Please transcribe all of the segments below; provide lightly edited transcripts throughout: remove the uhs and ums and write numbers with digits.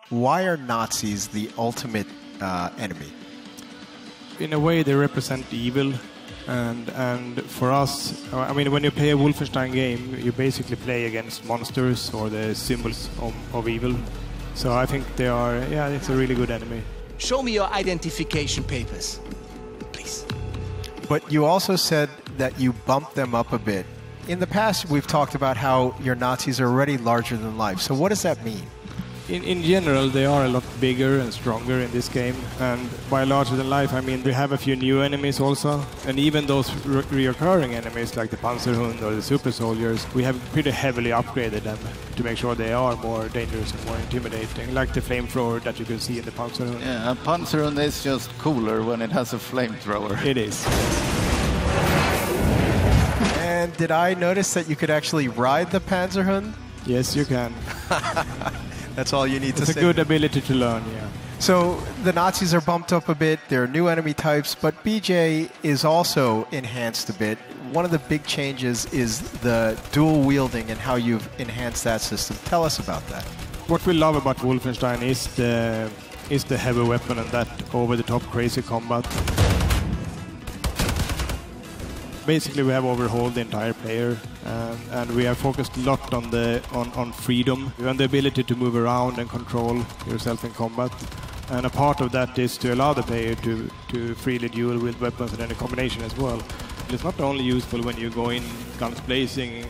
Why are Nazis the ultimate enemy? In a way, they represent evil, and for us, I mean, when you play a Wolfenstein game, you basically play against monsters or the symbols of evil. So I think they are, yeah, it's a really good enemy. Show me your identification papers, please. But you also said that you bumped them up a bit. In the past, we've talked about how your Nazis are already larger than life. So what does that mean? In general, they are a lot bigger and stronger in this game, and by larger than life, I mean we have a few new enemies also, and even those reoccurring enemies like the Panzerhund or the Super Soldiers, we have pretty heavily upgraded them to make sure they are more dangerous and more intimidating, like the flamethrower that you can see in the Panzerhund. Yeah, a Panzerhund is just cooler when it has a flamethrower. It is. And did I notice that you could actually ride the Panzerhund? Yes, you can. That's all you need to say. It's a good ability to learn, yeah. So the Nazis are bumped up a bit. There are new enemy types, but BJ is also enhanced a bit. One of the big changes is the dual wielding and how you've enhanced that system. Tell us about that. What we love about Wolfenstein is the heavy weapon and that over-the-top crazy combat. Basically, we have overhauled the entire player, and we have focused a lot on freedom and the ability to move around and control yourself in combat. And a part of that is to allow the player to freely duel with weapons and any combination as well. It's not only useful when you go in guns blazing,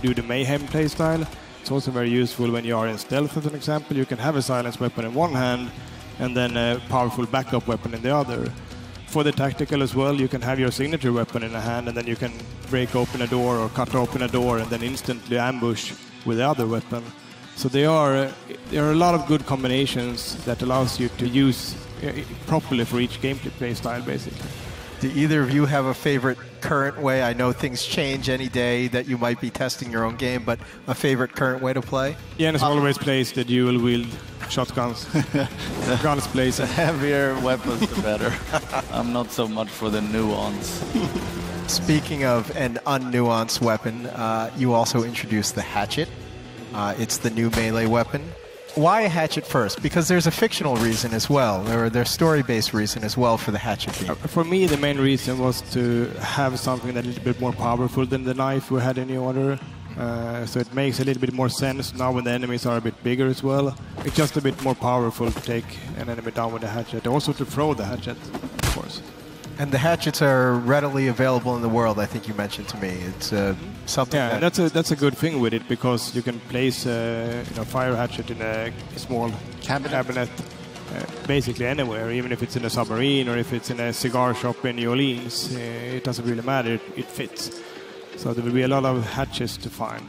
do the mayhem playstyle. It's also very useful when you are in stealth, as an example. You can have a silence weapon in one hand and then a powerful backup weapon in the other. For the tactical as well, you can have your signature weapon in a hand and then you can break open a door or cut open a door and then instantly ambush with the other weapon. So there are a lot of good combinations that allows you to use properly for each gameplay style, basically. Do either of you have a favorite current way? I know things change any day that you might be testing your own game, but a favorite current way to play? Jens always plays the dual-wield shotguns. Guns blazing. The heavier weapons, the better. I'm not so much for the nuance. Speaking of an unnuanced weapon, you also introduced the hatchet. It's the new melee weapon. Why a hatchet first? Because there's a fictional reason as well, or there's a story-based reason as well for the hatchet theme. For me, the main reason was to have something that's a little bit more powerful than the knife we had in the order. So it makes a little bit more sense now when the enemies are a bit bigger as well. It's just a bit more powerful to take an enemy down with a hatchet. Also to throw the hatchet, of course. And the hatchets are readily available in the world, I think you mentioned to me. It's something. Yeah, that's a good thing with it, because you can place a fire hatchet in a small cabinet basically anywhere, even if it's in a submarine or if it's in a cigar shop in New Orleans. It doesn't really matter, it fits. So there will be a lot of hatchets to find.